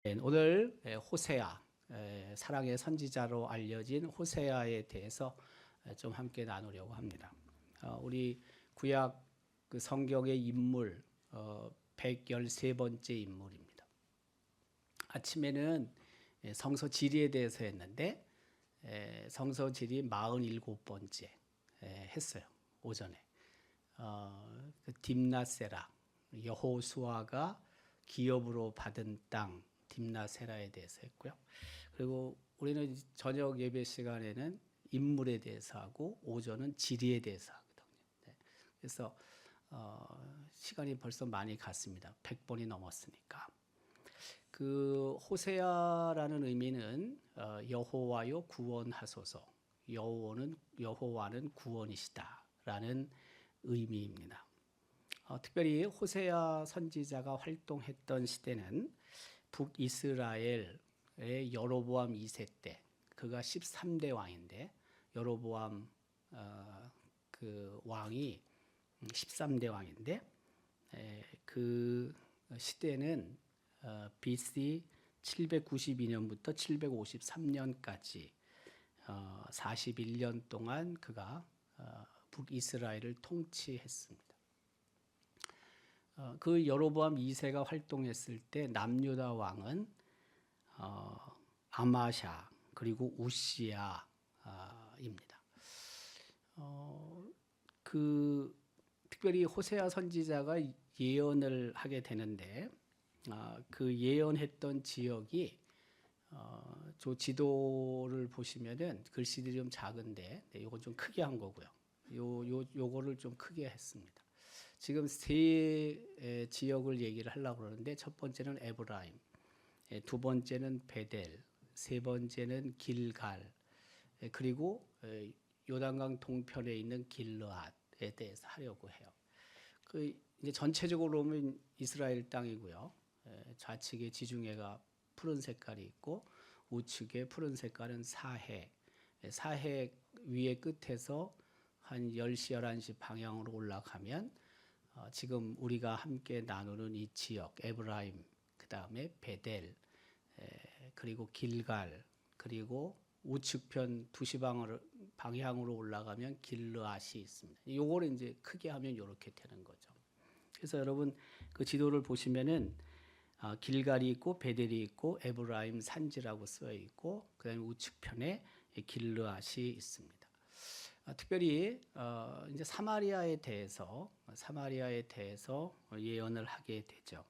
오늘 호세아, 사랑의 선지자로 알려진 호세아에 대해서 좀 함께 나누려고 합니다. 우리 구약 그 성경의 인물 113번째 인물입니다. 아침에는 성서 지리에 대해서 했는데 성서 지리 47번째 했어요. 오전에. 그 딥나세라, 여호수아가 기업으로 받은 땅 딥나세라에 대해서 했고요. 그리고 우리는 저녁 예배 시간에는 인물에 대해서 하고 오전은 지리에 대해서 하거든요. 그래서 시간이 벌써 많이 갔습니다. 100번이 넘었으니까. 그 호세아라는 의미는 여호와여 구원하소서. 여호와는 구원이시다라는 의미입니다. 특별히 호세아 선지자가 활동했던 시대는 북이스라엘의 여로보암 2세 때, 그가 13대 왕인데 여로보암 그 왕이 13대 왕인데 그 시대는 BC 792년부터 753년까지 41년 동안 그가 북이스라엘을 통치했습니다. 그 여로보암 2세가 활동했을 때 남유다 왕은 아마샤 그리고 우시야입니다. 그 특별히 호세아 선지자가 예언을 하게 되는데 그 예언했던 지역이 저 지도를 보시면은 글씨들이 좀 작은데 이건 좀 크게 한 거고요. 요거를 좀 크게 했습니다. 지금 세 지역을 얘기를 하려고 그러는데 첫 번째는 에브라임, 두 번째는 베델, 세 번째는 길갈, 그리고 요단강 동편에 있는 길르앗에 대해서 하려고 해요. 그 이제 전체적으로 보면 이스라엘 땅이고요. 좌측에 지중해가 푸른 색깔이 있고 우측에 푸른 색깔은 사해. 사해 위에 끝에서 한 10시, 11시 방향으로 올라가면 지금 우리가 함께 나누는 이 지역 에브라임, 그 다음에 베델, 그리고 길갈, 그리고 우측편 2시 방향으로 올라가면 길르앗이 있습니다. 요거를 이제 크게 하면 이렇게 되는 거죠. 그래서 여러분 그 지도를 보시면은 길갈이 있고 베델이 있고 에브라임 산지라고 써 있고 그다음에 우측편에 길르앗이 있습니다. 특별히 이제 사마리아에 대해서 예언을 하게 되죠.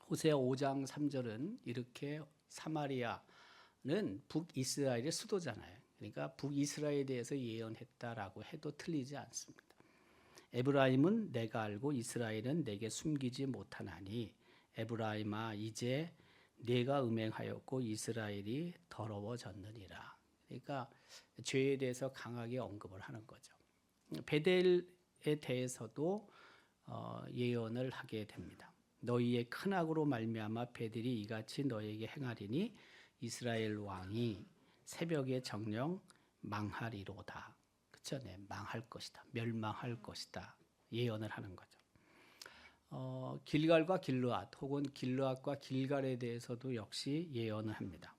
호세아 5장 3절은 이렇게 사마리아는 북이스라엘의 수도잖아요. 그러니까 북이스라엘에 대해서 예언했다라고 해도 틀리지 않습니다. 에브라임은 내가 알고 이스라엘은 내게 숨기지 못하나니 에브라임아 이제 내가 음행하였고 이스라엘이 더러워졌느니라. 그러니까 죄에 대해서 강하게 언급을 하는 거죠. 베델에 대해서도 예언을 하게 됩니다. 너희의 큰 악으로 말미암아 베델이 이같이 너희에게 행하리니 이스라엘 왕이 새벽에 정령 망하리로다. 그렇죠? 네, 망할 것이다. 멸망할 것이다. 예언을 하는 거죠. 길갈과 길르앗 혹은 길르앗과 길갈에 대해서도 역시 예언을 합니다.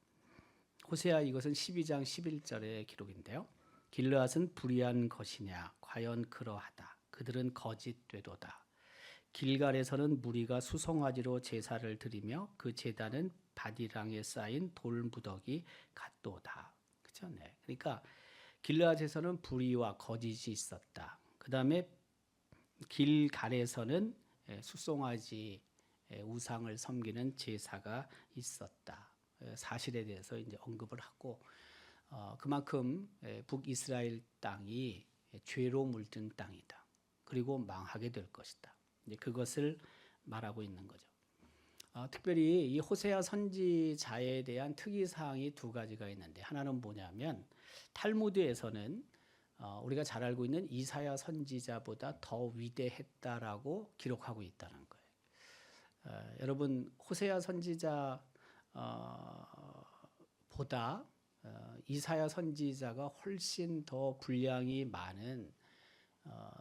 호세아 이것은 12장 11절의 기록인데요. 길르앗은 불의한 것이냐 과연 그러하다. 그들은 거짓되도다. 길갈에서는 무리가 수송아지로 제사를 드리며 그 제단은 바디랑에 쌓인 돌무더기 같도다. 그렇죠? 네. 그러니까 길르앗에서는 불의와 거짓이 있었다. 그다음에 길갈에서는 수송아지 우상을 섬기는 제사가 있었다. 사실에 대해서 이제 언급을 하고 그만큼 북이스라엘 땅이 죄로 물든 땅이다. 그리고 망하게 될 것이다. 이제 그것을 말하고 있는 거죠. 특별히 이 호세아 선지자에 대한 특이 사항이 두 가지가 있는데 하나는 뭐냐면 탈무드에서는 우리가 잘 알고 있는 이사야 선지자보다 더 위대했다라고 기록하고 있다는 거예요. 여러분 호세아 선지자 보다 이사야 선지자가 훨씬 더 분량이 많은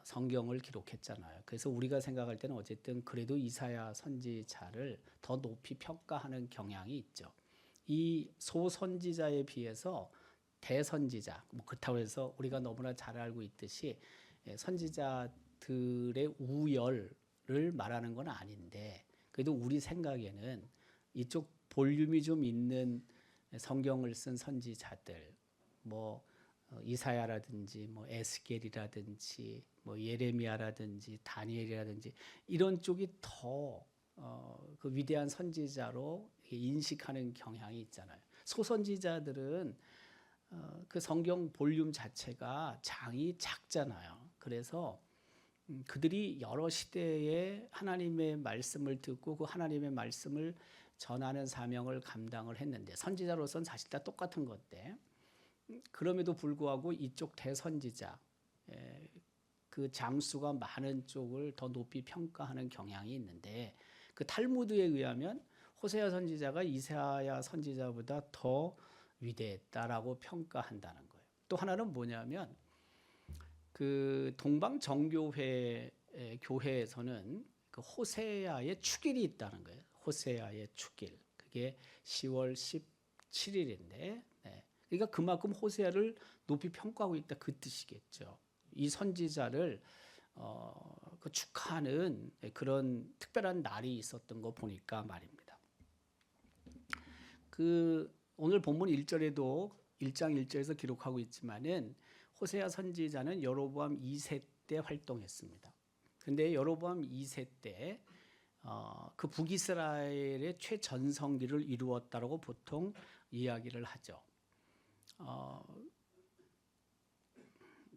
성경을 기록했잖아요. 그래서 우리가 생각할 때는 어쨌든 그래도 이사야 선지자를 더 높이 평가하는 경향이 있죠. 이 소선지자에 비해서 대선지자, 뭐 그렇다고 해서 우리가 너무나 잘 알고 있듯이 선지자들의 우열을 말하는 건 아닌데, 그래도 우리 생각에는 이쪽 볼륨이 좀 있는 성경을 쓴 선지자들, 뭐 이사야라든지 뭐 에스겔이라든지 뭐 예레미야라든지 다니엘이라든지 이런 쪽이 더 그 위대한 선지자로 인식하는 경향이 있잖아요. 소선지자들은 그 성경 볼륨 자체가 장이 작잖아요. 그래서 그들이 여러 시대에 하나님의 말씀을 듣고 그 하나님의 말씀을 전하는 사명을 감당을 했는데, 선지자로서는 사실 다 똑같은 건데, 그럼에도 불구하고 이쪽 대선지자, 그 장수가 많은 쪽을 더 높이 평가하는 경향이 있는데, 그 탈무드에 의하면 호세아 선지자가 이사야 선지자보다 더 위대했다라고 평가한다는 거예요. 또 하나는 뭐냐면 그 동방 정교회 교회에서는 그 호세아의 축일이 있다는 거예요. 호세아의 축일. 그게 10월 17일인데, 그러니까 그만큼 호세아를 높이 평가하고 있다, 그 뜻이겠죠. 이 선지자를 그 축하하는 그런 특별한 날이 있었던 거 보니까 말입니다. 그 오늘 본문 1절에도 1장 1절에서 기록하고 있지만은 호세아 선지자는 여로보암 2세 때 활동했습니다. 근데 여로보암 2세 때 그 북이스라엘의 최전성기를 이루었다라고 보통 이야기를 하죠.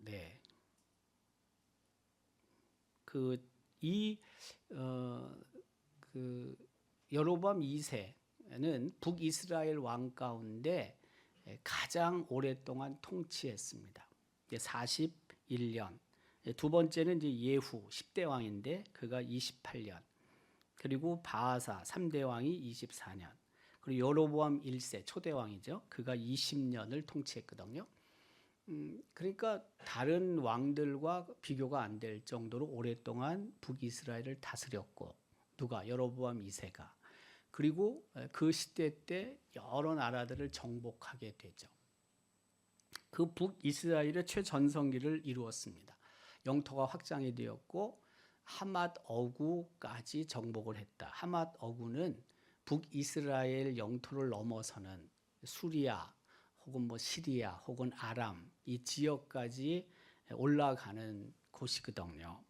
네. 그 여로보암 2세는 북이스라엘 왕 가운데 가장 오랫동안 통치했습니다. 41년. 두 번째는 이제 예후 10대 왕인데 그가 28년. 그리고 바하사 3대 왕이 24년. 그리고 여로보암 1세 초대 왕이죠. 그가 20년을 통치했거든요. 그러니까 다른 왕들과 비교가 안 될 정도로 오랫동안 북이스라엘을 다스렸고, 누가? 여로보암 2세가. 그리고 그 시대 때 여러 나라들을 정복하게 되죠. 그 북이스라엘의 최전성기를 이루었습니다. 영토가 확장이 되었고 하맛 어구까지 정복을 했다. 하맛 어구는 북이스라엘 영토를 넘어서는 수리아 혹은 뭐 시리아 혹은 아람 이 지역까지 올라가는 곳이거든요.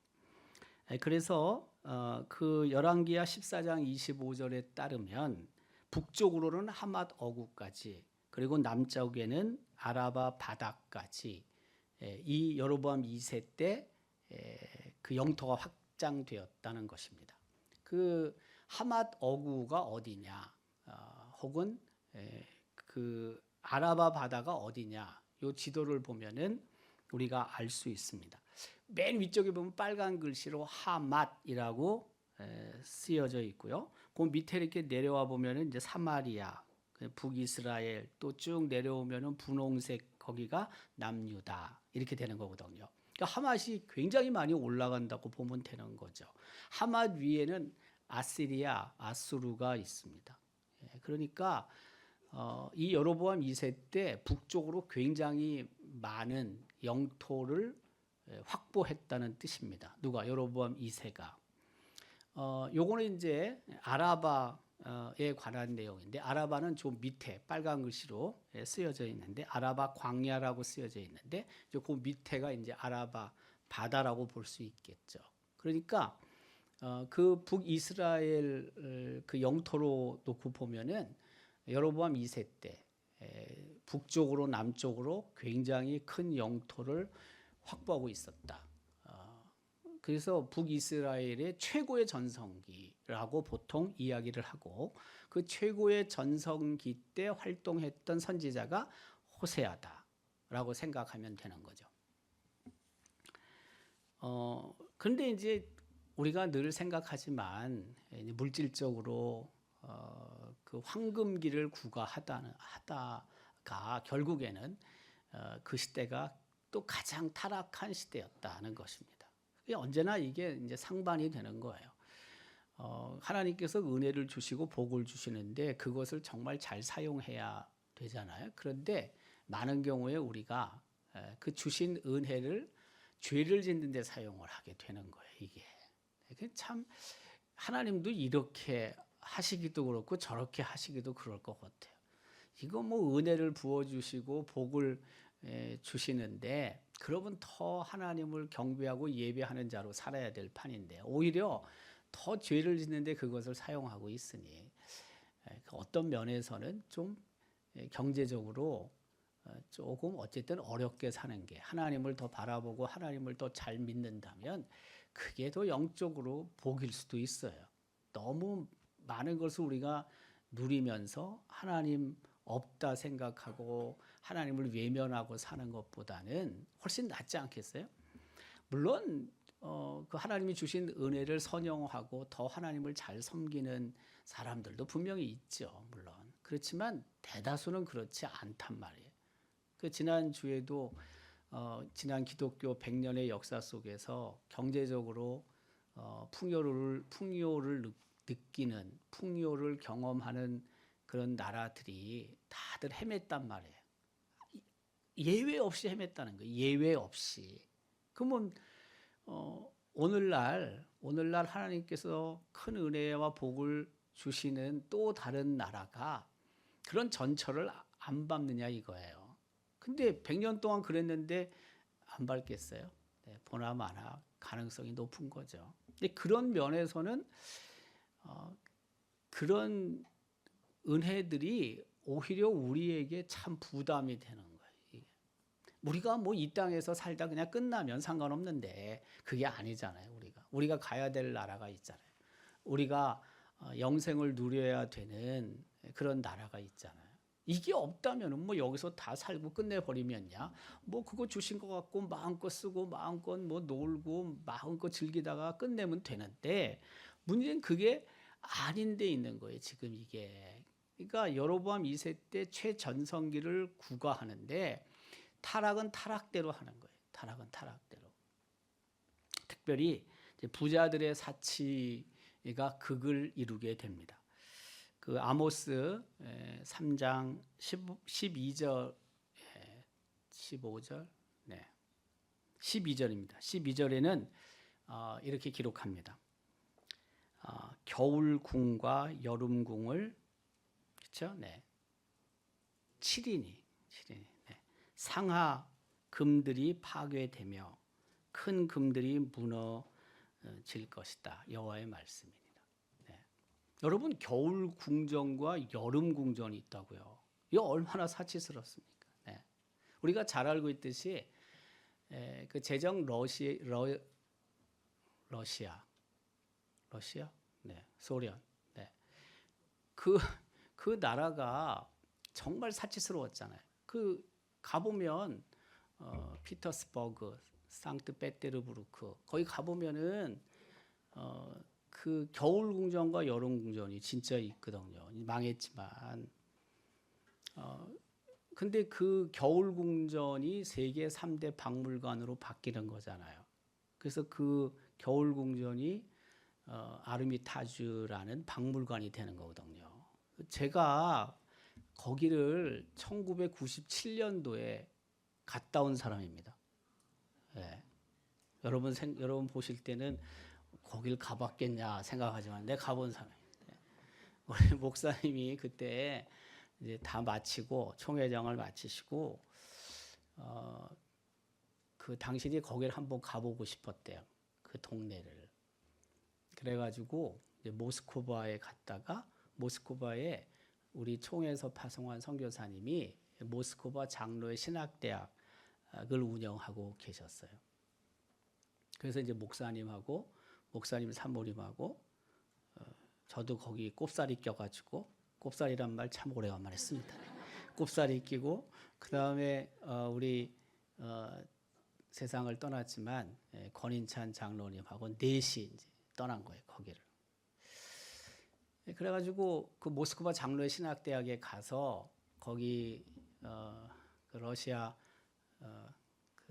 그래서 그 열왕기하 14장 25절에 따르면 북쪽으로는 하맛 어구까지, 그리고 남쪽에는 아라바 바다까지 이 여로보암 2세 때 그 영토가 확장되었다는 것입니다. 그 하맛 어구가 어디냐, 혹은 그 아라바 바다가 어디냐, 이 지도를 보면은 우리가 알 수 있습니다. 맨 위쪽에 보면 빨간 글씨로 하맛이라고 쓰여져 있고요. 그 밑에 이렇게 내려와 보면은 이제 사마리아, 북이스라엘, 또 쭉 내려오면은 분홍색 거기가 남유다 이렇게 되는 거거든요. 그러니까 하맛이 굉장히 많이 올라간다고 보면 되는 거죠. 하맛 위에는 아시리아, 아수르가 있습니다. 그러니까 이 여로보암 2세 때 북쪽으로 굉장히 많은 영토를 확보했다는 뜻입니다. 누가? 여로보암 2세가. 요거는 이제 아라바에 관한 내용인데, 아라바는 좀 밑에 빨간 글씨로 쓰여져 있는데, 아라바 광야라고 쓰여져 있는데, 그 밑에가 이제 아라바 바다라고 볼 수 있겠죠. 그러니까 그 북이스라엘 그 영토로 놓고 보면은 여로보암 2세 때 북쪽으로 남쪽으로 굉장히 큰 영토를 확보하고 있었다. 그래서 북이스라엘의 최고의 전성기라고 보통 이야기를 하고, 그 최고의 전성기 때 활동했던 선지자가 호세아다라고 생각하면 되는 거죠. 그런데 이제 우리가 늘 생각하지만 물질적으로 그 황금기를 구가하다가 결국에는 그 시대가 또 가장 타락한 시대였다는 것입니다. 언제나 이게 이제 상반이 되는 거예요. 하나님께서 은혜를 주시고 복을 주시는데 그것을 정말 잘 사용해야 되잖아요. 그런데 많은 경우에 우리가 그 주신 은혜를 죄를 짓는 데 사용을 하게 되는 거예요. 이게 참 하나님도 이렇게 하시기도 그렇고 저렇게 하시기도 그럴 것 같아요. 이거 뭐 은혜를 부어주시고 복을 주시는데 그러면 더 하나님을 경배하고 예배하는 자로 살아야 될 판인데 오히려 더 죄를 짓는데 그것을 사용하고 있으니 어떤 면에서는 좀 경제적으로 조금 어쨌든 어렵게 사는 게 하나님을 더 바라보고 하나님을 더 잘 믿는다면 그게 더 영적으로 복일 수도 있어요. 너무 많은 것을 우리가 누리면서 하나님 없다 생각하고 하나님을 외면하고 사는 것보다는 훨씬 낫지 않겠어요? 물론 그 하나님이 주신 은혜를 선용하고 더 하나님을 잘 섬기는 사람들도 분명히 있죠. 물론 그렇지만 대다수는 그렇지 않단 말이에요. 그 지난 주에도 지난 기독교 100년의 역사 속에서 경제적으로 풍요를 느끼는 풍요를 경험하는 그런 나라들이 다들 헤맸단 말이에요. 예외 없이 헤맸다는 거예요. 예외 없이. 그러면 오늘날 하나님께서 큰 은혜와 복을 주시는 또 다른 나라가 그런 전철을 안 밟느냐 이거예요. 근데 100년 동안 그랬는데 안 밟겠어요? 네, 보나마나 가능성이 높은 거죠. 근데 그런 면에서는 그런 은혜들이 오히려 우리에게 참 부담이 되는 거예요. 우리가 뭐 이 땅에서 살다 그냥 끝나면 상관없는데 그게 아니잖아요. 우리가 가야 될 나라가 있잖아요. 우리가 영생을 누려야 되는 그런 나라가 있잖아요. 이게 없다면은 뭐 여기서 다 살고 끝내버리면야 뭐 그거 주신 것 같고 마음껏 쓰고 마음껏 뭐 놀고 마음껏 즐기다가 끝내면 되는데 문제는 그게 아닌 데 있는 거예요. 지금 이게. 그러니까 여로보암 2세 때 최전성기를 구가하는데 타락은 타락대로 하는 거예요. 타락은 타락대로. 특별히 이제 부자들의 사치가 극을 이루게 됩니다. 그 아모스 3장 12절 15절 12절입니다. 12절에는 이렇게 기록합니다. 겨울궁과 여름궁을 그렇죠? 네. 7인이 상하 금들이 파괴되며 큰 금들이 무너질 것이다. 여호와의 말씀입니다. 네. 여러분 겨울 궁전과 여름 궁전이 있다고요. 이거 얼마나 사치스럽습니까? 네. 우리가 잘 알고 있듯이 그 제정 러시아, 네, 소련, 네. 그 나라가 정말 사치스러웠잖아요. 그 가보면 피터스버그, 상트페테르부르크 거기 가보면은 그 겨울 궁전과 여름 궁전이 진짜 있거든요. 망했지만 근데 그 겨울 궁전이 세계 3대 박물관으로 바뀌는 거잖아요. 그래서 그 겨울 궁전이 아르미타주라는 박물관이 되는 거거든요. 제가 거기를 1997년도에 갔다 온 사람입니다. 네. 여러분 보실 때는 거길 가봤겠냐 생각하지만 내가 가본 사람입니다. 우리 목사님이 그때 이제 다 마치고 총회장을 마치시고 그 당신이 거기를 한번 가보고 싶었대요. 그 동네를. 그래가지고 이제 모스크바에 갔다가 모스크바에 우리 총회에서 파송한 선교사님이 모스크바 장로의 신학대학을 운영하고 계셨어요. 그래서 이제 목사님 사모님하고 저도 거기 꼽사리 껴가지고 꼽사리란 말 참 오래간만에 씁니다. 꼽사리 끼고 그 다음에 우리 세상을 떠났지만 권인찬 장로님하고 넷이 이제 떠난 거예요. 거기를. 그래가지고 그 모스크바 장로의 신학대학에 가서 거기 그 러시아 그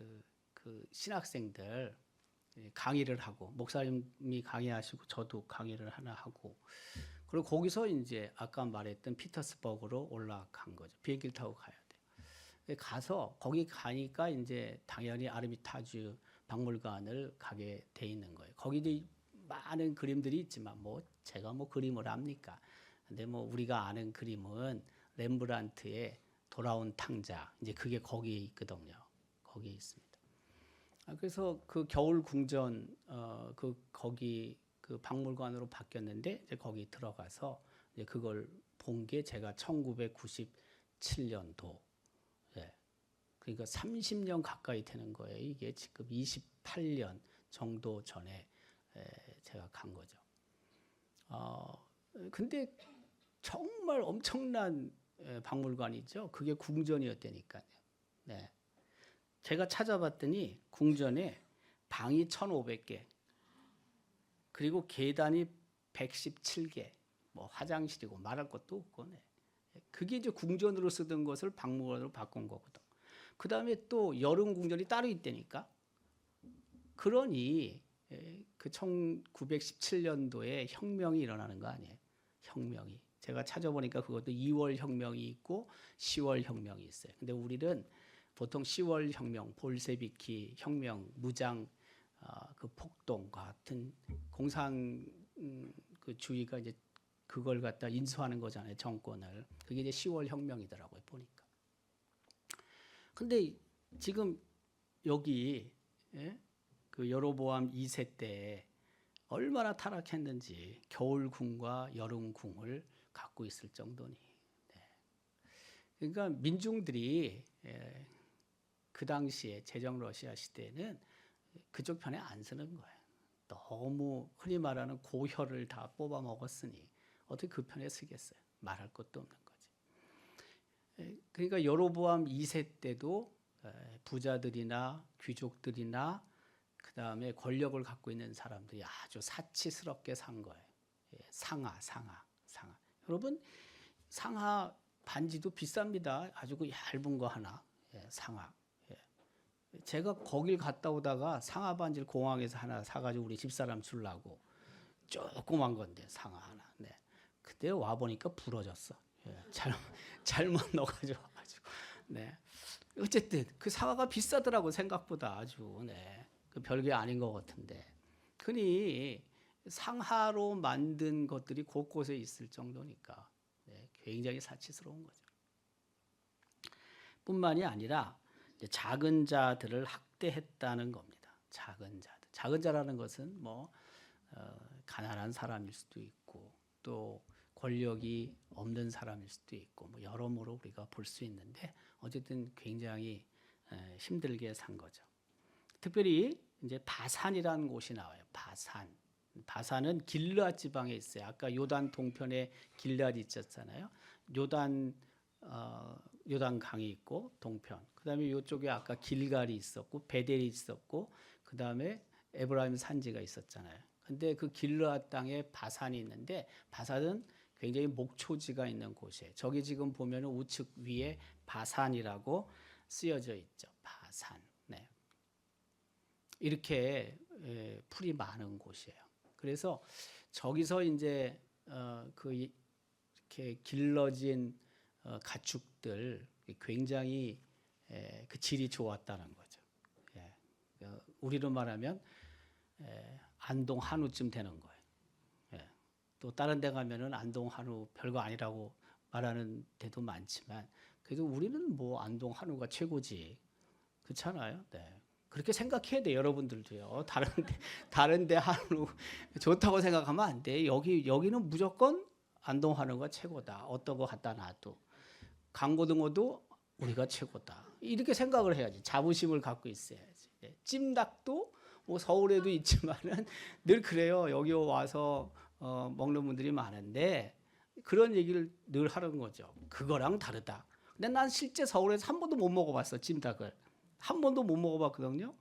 그 신학생들 강의를 하고 목사님이 강의하시고 저도 강의를 하나 하고 그리고 거기서 이제 아까 말했던 피터스버그로 올라간 거죠. 비행기를 타고 가야 돼요. 가서 거기 가니까 이제 당연히 아르미타주 박물관을 가게 돼 있는 거예요. 거기도 많은 그림들이 있지만 뭐 제가 뭐 그림을 합니까? 근데 뭐 우리가 아는 그림은 렘브란트의 돌아온 탕자 이제 그게 거기에 있거든요. 거기에 있습니다. 그래서 그 겨울 궁전 거기 그 박물관으로 바뀌었는데 이제 거기 들어가서 이제 그걸 본 게 제가 1997년도 그러니까 30년 가까이 되는 거예요. 이게 지금 28년 정도 전에 제가 간 거죠. 근데 정말 엄청난 박물관이죠. 그게 궁전이었다니까요. 네. 제가 찾아봤더니 궁전에 방이 1,500개, 그리고 계단이 117개, 뭐 화장실이고 말할 것도 없고, 네. 그게 이제 궁전으로 쓰던 것을 박물관으로 바꾼 거거든. 그 다음에 또 여름 궁전이 따로 있다니까. 그러니 그 1917년도에 혁명이 일어나는 거 아니에요? 혁명이. 제가 찾아보니까 그것도 2월 혁명이 있고 10월 혁명이 있어요. 근데 우리는 보통 10월 혁명, 볼세비키 혁명, 무장 그 폭동과 같은 공산 그 주의가 이제 그걸 갖다 인수하는 거잖아요, 정권을. 그게 이제 10월 혁명이더라고요, 보니까. 근데 지금 여기 그 여로보암 2세 때 얼마나 타락했는지 겨울궁과 여름궁을 갖고 있을 정도니. 그러니까 민중들이 그 당시에 제정 러시아 시대에는 그쪽 편에 안 서는 거예요. 너무 흔히 말하는 고혈을 다 뽑아 먹었으니 어떻게 그 편에 서겠어요. 말할 것도 없는 거지. 그러니까 여로보암 2세 때도 부자들이나 귀족들이나 그 다음에 권력을 갖고 있는 사람들이 아주 사치스럽게 산 거예요. 상하. 여러분 상하 반지도 비쌉니다. 아주 그 얇은 거 하나, 상하. 제가 거길 갔다 오다가 상하 반지를 공항에서 하나 사가지고 우리 집사람 주려고 조그만 건데 상하 하나. 네. 그때 와 보니까 부러졌어. 잘못 넣어가지고. 네. 어쨌든 그 상하가 비싸더라고 생각보다 아주. 네. 그 별게 아닌 것 같은데. 흔히 상하로 만든 것들이 곳곳에 있을 정도니까 굉장히 사치스러운 거죠. 뿐만이 아니라 작은 자들을 학대했다는 겁니다. 작은 자들. 작은 자라는 것은 뭐 가난한 사람일 수도 있고 또 권력이 없는 사람일 수도 있고 뭐 여러모로 우리가 볼 수 있는데 어쨌든 굉장히 힘들게 산 거죠. 특별히 이제 바산이라는 곳이 나와요. 바산은 길르앗 지방에 있어요. 아까 요단 동편에 길르앗이 있었잖아요. 요단 강이 있고 동편. 그다음에 이쪽에 아까 길갈이 있었고 베델이 있었고 그다음에 에브라임 산지가 있었잖아요. 근데 그 길르앗 땅에 바산이 있는데 바산은 굉장히 목초지가 있는 곳이에요. 저기 지금 보면은 우측 위에 바산이라고 쓰여져 있죠. 바산. 네. 이렇게 풀이 많은 곳이에요. 그래서 저기서 이제 그 이렇게 길러진 가축들 굉장히 그 질이 좋았다는 거죠. 우리로 말하면 안동 한우쯤 되는 거예요. 또 다른 데 가면은 안동 한우 별거 아니라고 말하는 데도 많지만 그래도 우리는 뭐 안동 한우가 최고지. 그렇잖아요. 네. 그렇게 생각해야 돼 여러분들도요. 다른데 한우 좋다고 생각하면 안 돼. 여기는 무조건 안동 한우가 최고다. 어떤 거 갖다 놔도 강고등어도 우리가 최고다. 이렇게 생각을 해야지. 자부심을 갖고 있어야지. 찜닭도 뭐 서울에도 있지만은 늘 그래요. 여기 와서 먹는 분들이 많은데 그런 얘기를 늘 하는 거죠. 그거랑 다르다. 근데 난 실제 서울에서 한 번도 못 먹어봤어. 찜닭을. 한 번도 못 먹어봤거든요.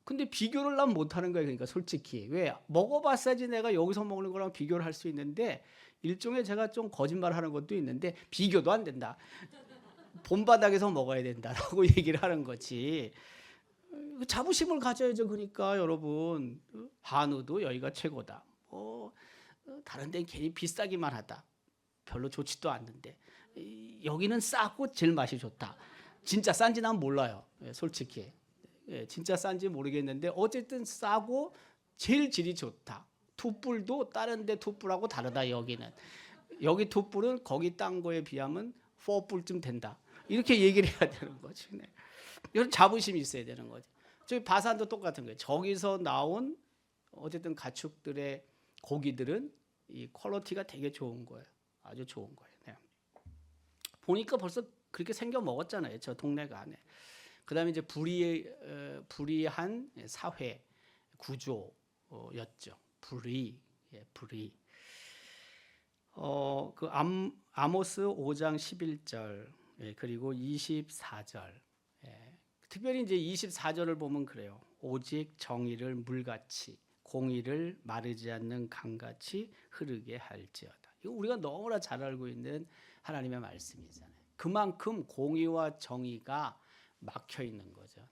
근데 비교를 난 못하는 거예요. 그러니까 솔직히. 왜? 먹어봤어야지 내가 여기서 먹는 거랑 비교를 할 수 있는데 일종의 제가 좀 거짓말하는 것도 있는데 비교도 안 된다. 본바닥에서 먹어야 된다라고 얘기를 하는 거지. 자부심을 가져야죠. 그러니까 여러분, 한우도 여기가 최고다. 다른 데는 괜히 비싸기만 하다. 별로 좋지도 않는데 여기는 싸고 제일 맛이 좋다. 진짜 싼지 난 몰라요. 솔직히. 진짜 싼지 모르겠는데 어쨌든 싸고 제일 질이 좋다. 툭불도 다른 데 툭불하고 다르다. 여기 툭불은 거기 딴 거에 비하면 4불쯤 된다. 이렇게 얘기를 해야 되는 거지. 이런 자부심이 있어야 되는 거지. 저기 바산도 똑같은 거예요. 저기서 나온 어쨌든 가축들의 고기들은 이 퀄리티가 되게 좋은 거예요. 아주 좋은 거예요. 네. 보니까 벌써 그렇게 생겨 먹었잖아요. 저 동네가 안에. 그다음에 이제 불의한 사회 구조였죠. 불의. 그 아모스 5장 11절 그리고 24절. 특별히 이제 24절을 보면 그래요. 오직 정의를 물같이 공의를 마르지 않는 강같이 흐르게 할지어다. 이거 우리가 너무나 잘 알고 있는 하나님의 말씀이잖아요. 그만큼 공의와 정의가 막혀 있는 거죠.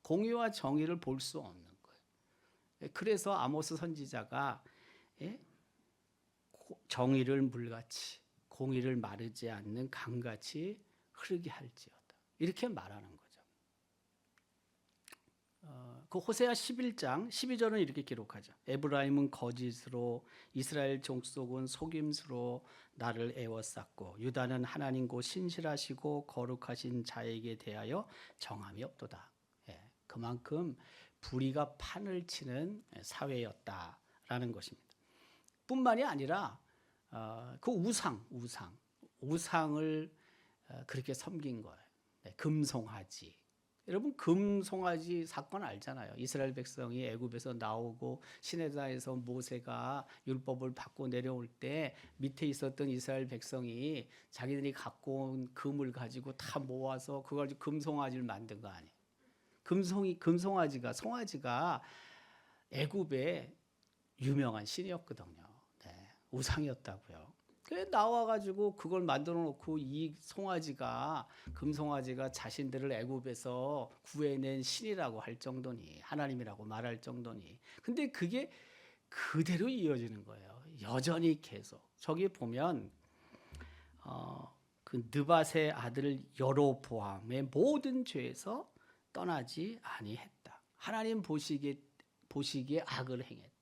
공의와 정의를 볼 수 없는 거예요. 그래서 아모스 선지자가 정의를 물같이 공의를 마르지 않는 강같이 흐르게 할지어다. 이렇게 말하는 거죠. 그 호세아 11장 12절은 이렇게 기록하죠. 에브라임은 거짓으로 이스라엘 족속은 속임수로 나를 애워쌌고 유다는 하나님 곧 신실하시고 거룩하신 자에게 대하여 정함이 없도다. 그만큼 불의가 판을 치는 사회였다라는 것입니다. 뿐만이 아니라 그 우상을 그렇게 섬긴 거예요. 금송아지. 여러분 금송아지 사건 알잖아요. 이스라엘 백성이 애굽에서 나오고 시내산에서 모세가 율법을 받고 내려올 때 밑에 있었던 이스라엘 백성이 자기들이 갖고 온 금을 가지고 다 모아서 그걸 가지고 금송아지를 만든 거 아니에요. 송아지가 애굽의 유명한 신이었거든요. 우상이었다고요. 나와가지고 그걸 만들어 놓고 이 금송아지가 자신들을 애굽에서 구해낸 신이라고 할 정도니 하나님이라고 말할 정도니 근데 그게 그대로 이어지는 거예요. 여전히 계속. 저기 보면 그 느밧의 아들 여로보암의 모든 죄에서 떠나지 아니했다. 하나님 보시기에 악을 행했다.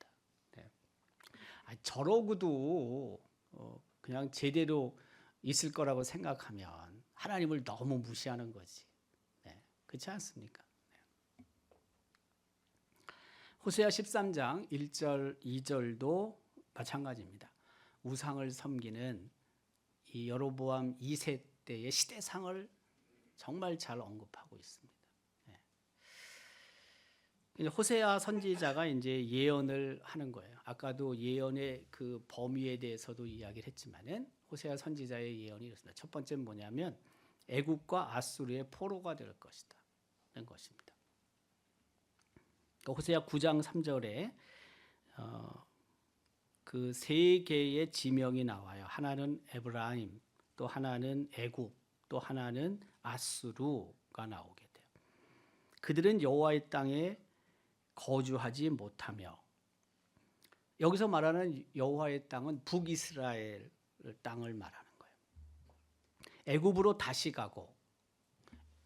저러고도 그냥 제대로 있을 거라고 생각하면 하나님을 너무 무시하는 거지. 그렇지 않습니까? 호세아 13장 1절 2절도 마찬가지입니다. 우상을 섬기는 이 여로보암 2세 때의 시대상을 정말 잘 언급하고 있습니다. 호세아 선지자가 이제 예언을 하는 거예요. 아까도 예언의 그 범위에 대해서도 이야기를 했지만은 호세아 선지자의 예언이 이렇습니다. 첫 번째는 뭐냐면 애굽과 아수르의 포로가 될 것이다는 것입니다. 호세아 9장 3절에 그 세 개의 지명이 나와요. 하나는 에브라임, 또 하나는 애굽, 또 하나는 아수르가 나오게 돼요. 그들은 여호와의 땅에 거주하지 못하며 여기서 말하는 여호와의 땅은 북이스라엘 땅을 말하는 거예요. 애굽으로 다시 가고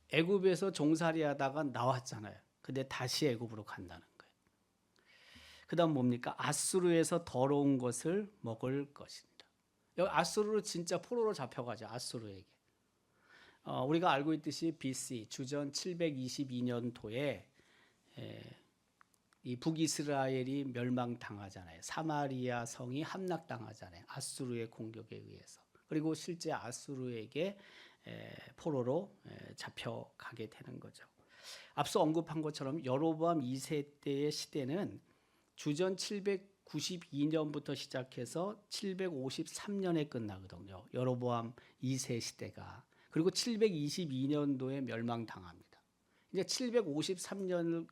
애굽에서 종살이하다가 나왔잖아요. 근데 다시 애굽으로 간다는 거예요. 그다음 뭡니까? 아수르에서 더러운 것을 먹을 것입니다. 여기 아수르로 진짜 포로로 잡혀가죠. 아수르에게. 우리가 알고 있듯이 BC 주전 722년도에 이 북이스라엘이 멸망당하잖아요. 사마리아 성이 함락당하잖아요. 아수르의 공격에 의해서. 그리고 실제 아수르에게 포로로 잡혀가게 되는 거죠. 앞서 언급한 것처럼 여로보암 2세 때의 시대는 주전 792년부터 시작해서 753년에 끝나거든요. 여로보암 2세 시대가. 그리고 722년도에 멸망당합니다. 이제 753년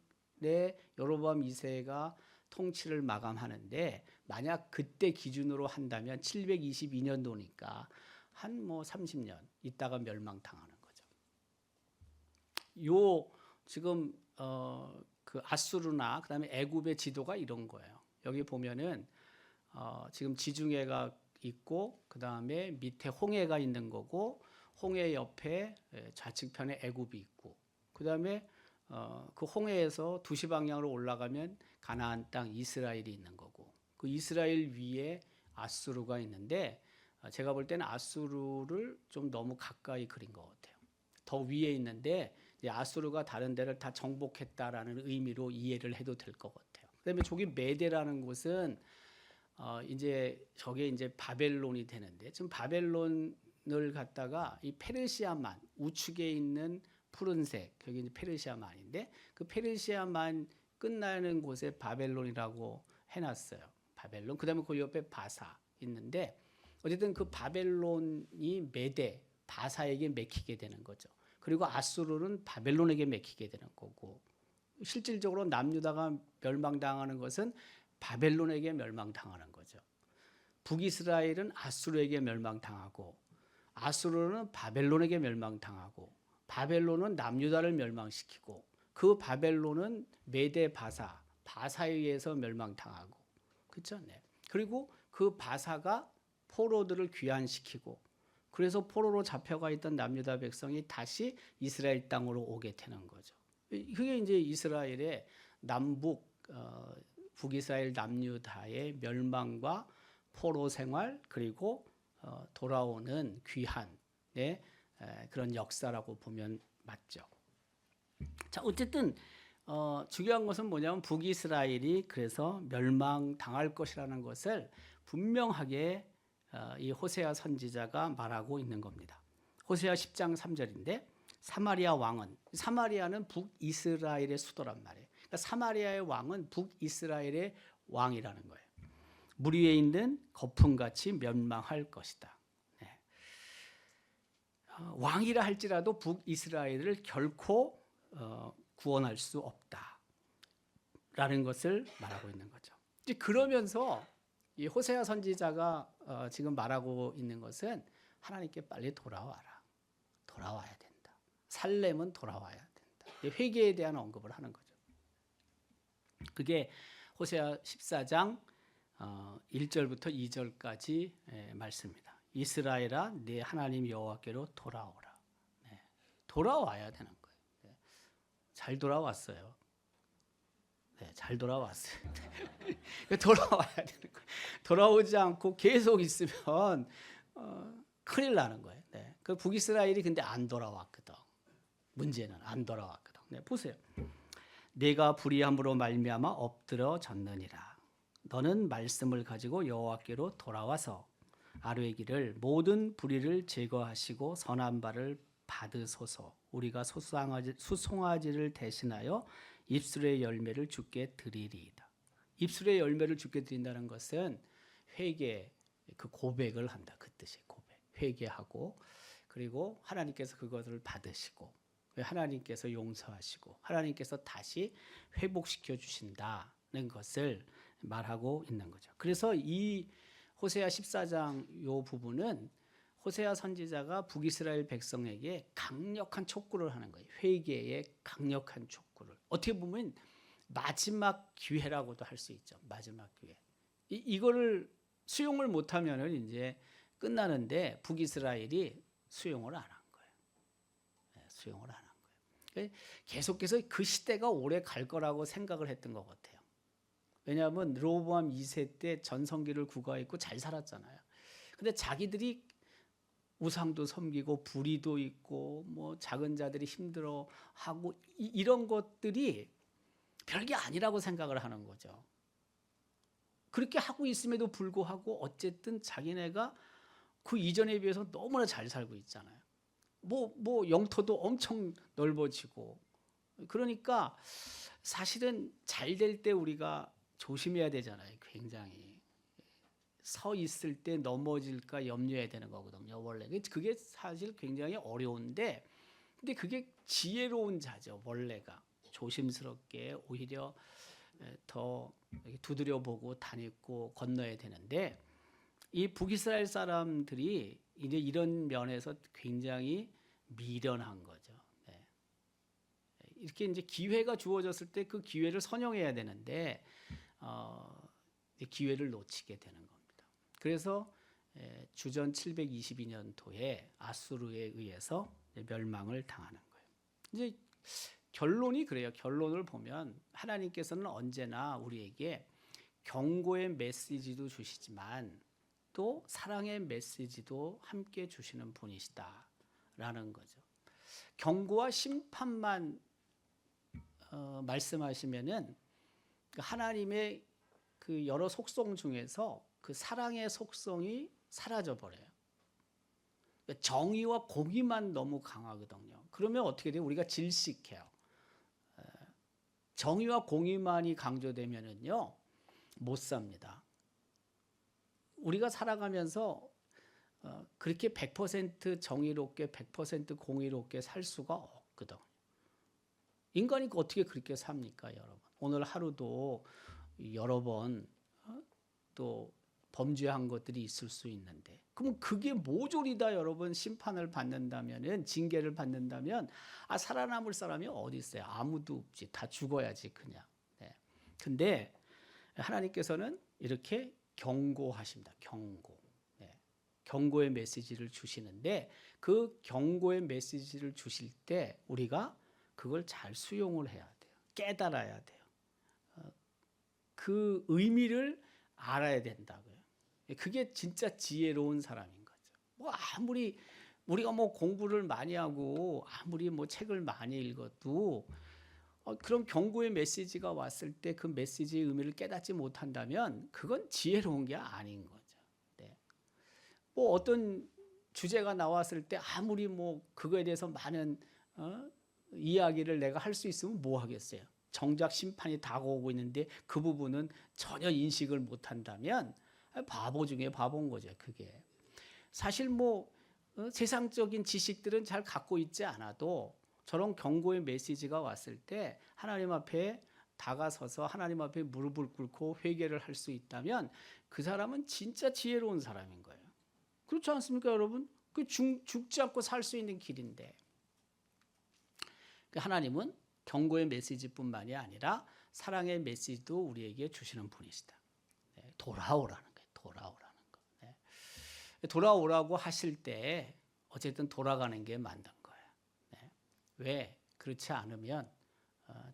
여로보암 2세가 통치를 마감하는데 만약 그때 기준으로 한다면 722년도니까 한 30년 있다가 멸망당하는 거죠. 지금 그 아수르나 그다음에 애굽의 지도가 이런 거예요. 여기 보면은 지금 지중해가 있고 그다음에 밑에 홍해가 있는 거고 홍해 옆에 좌측편에 애굽이 있고 그다음에 그 홍해에서 두시 방향으로 올라가면 가나안 땅 이스라엘이 있는 거고 그 이스라엘 위에 아수르가 있는데 제가 볼 때는 아수르를 좀 너무 가까이 그린 것 같아요. 더 위에 있는데 아수르가 다른 데를 다 정복했다라는 의미로 이해를 해도 될 것 같아요. 그다음에 저기 메데라는 곳은 이제 저게 이제 바벨론이 되는데 지금 바벨론을 갖다가 이 페르시아만 우측에 있는 푸른색 여기 이제 페르시아만인데 그 페르시아만 끝나는 곳에 바벨론이라고 해놨어요. 바벨론. 그다음에 그 옆에 바사 있는데 어쨌든 그 바벨론이 메데 바사에게 맥히게 되는 거죠. 그리고 아수르는 바벨론에게 맥히게 되는 거고 실질적으로 남유다가 멸망당하는 것은 바벨론에게 멸망당하는 거죠. 북이스라엘은 아수르에게 멸망당하고 아수르는 바벨론에게 멸망당하고 바벨론은 남유다를 멸망시키고 그 바벨론은 메데 바사에 의해서 멸망당하고 그렇죠? 네. 그리고 그 바사가 포로들을 귀환시키고 그래서 포로로 잡혀가 있던 남유다 백성이 다시 이스라엘 땅으로 오게 되는 거죠. 그게 이제 이스라엘의 북이스라엘 남유다의 멸망과 포로 생활 그리고 돌아오는 귀환의 그런 역사라고 보면 맞죠. 자, 어쨌든 중요한 것은 뭐냐면 북이스라엘이 그래서 멸망당할 것이라는 것을 분명하게 이 호세아 선지자가 말하고 있는 겁니다. 호세아 10장 3절인데 사마리아 왕은 사마리아는 북이스라엘의 수도란 말이에요. 그러니까 사마리아의 왕은 북이스라엘의 왕이라는 거예요. 물 위에 있는 거품같이 멸망할 것이다. 네. 왕이라 할지라도 북이스라엘을 결코 구원할 수 없다라는 것을 말하고 있는 거죠. 이제 그러면서 이 호세아 선지자가 지금 말하고 있는 것은 하나님께 빨리 돌아와야 된다. 살렘은 돌아와야 된다. 회개에 대한 언급을 하는 거죠. 그게 호세아 14장 1절부터 2절까지 말씀입니다. 이스라엘아 네 하나님 여호와께로 돌아오라. 네, 돌아와야 되는 거예요. 네, 잘 돌아왔어요. 네, 잘 돌아왔어요. 돌아와야 되는 거예요. 돌아오지 않고 계속 있으면 큰일 나는 거예요. 네, 그 북이스라엘이 근데 안 돌아왔거든. 문제는 안 돌아왔거든. 네, 보세요. 내가 불의함으로 말미암아 엎드러졌느니라. 너는 말씀을 가지고 여호와께로 돌아와서 아뢰기를 모든 불의를 제거하시고 선한 바를 받으소서. 우리가 수송아지를 대신하여 입술의 열매를 주께 드리리이다. 입술의 열매를 주께 드린다는 것은 회개, 그 고백을 한다. 그 뜻이 고백. 회개하고 그리고 하나님께서 그것을 받으시고 하나님께서 용서하시고 하나님께서 다시 회복시켜 주신다는 것을 말하고 있는 거죠. 그래서 이 호세아 14장 요 부분은 호세아 선지자가 북이스라엘 백성에게 강력한 촉구를 하는 거예요. 회개의 강력한 촉구를. 어떻게 보면 마지막 기회라고도 할 수 있죠. 마지막 기회. 이거를 수용을 못하면은 이제 끝나는데 북이스라엘이 수용을 안 한 거예요. 네, 수용을 안 한 거예요. 계속해서 그 시대가 오래 갈 거라고 생각을 했던 것 같아요. 왜냐하면 르호보암 2세 때 전성기를 구가했고 잘 살았잖아요. 근데 자기들이 우상도 섬기고 불의도 있고 뭐 작은 자들이 힘들어하고 이런 것들이 별게 아니라고 생각을 하는 거죠. 그렇게 하고 있음에도 불구하고 어쨌든 자기네가 그 이전에 비해서 너무나 잘 살고 있잖아요. 뭐 영토도 엄청 넓어지고 그러니까 사실은 잘 될 때 우리가 조심해야 되잖아요. 굉장히 서 있을 때 넘어질까 염려해야 되는 거거든요. 원래 그게 사실 굉장히 어려운데 근데 그게 지혜로운 자죠. 원래가 조심스럽게 오히려 더 두드려 보고 다니고 건너야 되는데 이 북이스라엘 사람들이 이제 이런 면에서 굉장히 미련한 거죠. 네. 이렇게 이제 기회가 주어졌을 때 그 기회를 선용해야 되는데 기회를 놓치게 되는 겁니다. 그래서 주전 722년도에 아수르에 의해서 멸망을 당하는 거예요. 이제 결론이 그래요. 결론을 보면 하나님께서는 언제나 우리에게 경고의 메시지도 주시지만 또 사랑의 메시지도 함께 주시는 분이시다라는 거죠. 경고와 심판만 말씀하시면은 하나님의 그 여러 속성 중에서 그 사랑의 속성이 사라져 버려요. 정의와 공의만 너무 강하거든요. 그러면 어떻게 돼요? 우리가 질식해요. 정의와 공의만이 강조되면은요 못 삽니다. 우리가 살아가면서 그렇게 100% 정의롭게 100% 공의롭게 살 수가 없거든. 인간이 어떻게 그렇게 삽니까, 여러분? 오늘 하루도 여러 번 또 범죄한 것들이 있을 수 있는데, 그럼 그게 모조리 다 여러분 심판을 받는다면은, 징계를 받는다면, 살아남을 사람이 어디 있어요? 아무도 없지. 다 죽어야지 그냥. 네. 근데 하나님께서는 이렇게 경고하십니다. 경고. 네. 경고의 메시지를 주시는데 그 경고의 메시지를 주실 때 우리가 그걸 잘 수용을 해야 돼요. 깨달아야 돼요. 그 의미를 알아야 된다고요. 그게 진짜 지혜로운 사람인 거죠. 뭐 아무리 우리가 뭐 공부를 많이 하고 아무리 뭐 책을 많이 읽어도 그럼 경고의 메시지가 왔을 때 그 메시지의 의미를 깨닫지 못한다면 그건 지혜로운 게 아닌 거죠. 네. 뭐 어떤 주제가 나왔을 때 아무리 뭐 그거에 대해서 많은 이야기를 내가 할 수 있으면 뭐 하겠어요. 정작 심판이 다가오고 있는데 그 부분은 전혀 인식을 못한다면 바보 중에 바보인 거죠. 그게 사실 뭐 세상적인 지식들은 잘 갖고 있지 않아도 저런 경고의 메시지가 왔을 때 하나님 앞에 다가서서 하나님 앞에 무릎을 꿇고 회개를 할 수 있다면 그 사람은 진짜 지혜로운 사람인 거예요. 그렇지 않습니까, 여러분? 그 죽지 않고 살 수 있는 길인데. 하나님은 경고의 메시지뿐만이 아니라 사랑의 메시지도 우리에게 주시는 분이시다. 네, 돌아오라는 거예요. 돌아오라는 거. 네. 돌아오라고 하실 때 어쨌든 돌아가는 게 맞는 거예요. 네. 왜? 그렇지 않으면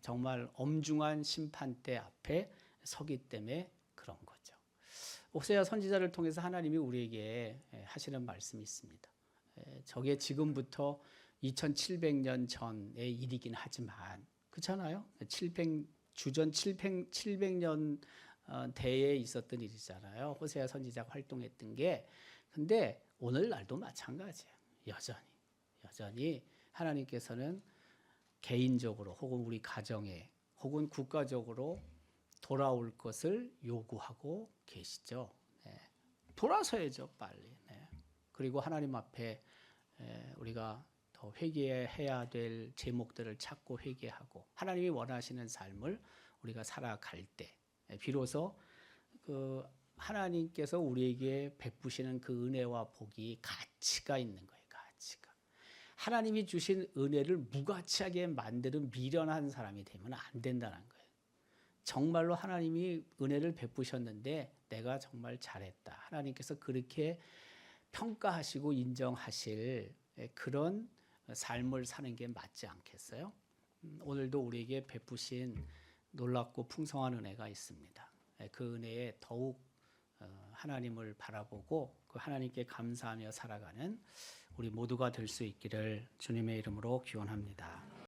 정말 엄중한 심판대 앞에 서기 때문에 그런 거죠. 호세아 선지자를 통해서 하나님이 우리에게 하시는 말씀이 있습니다. 저게 지금부터 2700년 전의 일이긴 하지만 그렇잖아요. 주전 700년 대에 있었던 일이잖아요. 호세아 선지자가 활동했던 게. 근데 오늘날도 마찬가지예요. 여전히 하나님께서는 개인적으로 혹은 우리 가정에 혹은 국가적으로 돌아올 것을 요구하고 계시죠. 네. 돌아서야죠, 빨리. 네. 그리고 하나님 앞에 우리가 더 회개해야 될 제목들을 찾고 회개하고 하나님이 원하시는 삶을 우리가 살아갈 때 비로소 그 하나님께서 우리에게 베푸시는 그 은혜와 복이 가치가 있는 거예요. 가치가. 하나님이 주신 은혜를 무가치하게 만드는 미련한 사람이 되면 안 된다는 거예요. 정말로 하나님이 은혜를 베푸셨는데 내가 정말 잘했다. 하나님께서 그렇게 평가하시고 인정하실 그런 삶을 사는 게 맞지 않겠어요? 오늘도 우리에게 베푸신 놀랍고 풍성한 은혜가 있습니다. 그 은혜에 더욱 하나님을 바라보고 그 하나님께 감사하며 살아가는 우리 모두가 될 수 있기를 주님의 이름으로 기원합니다.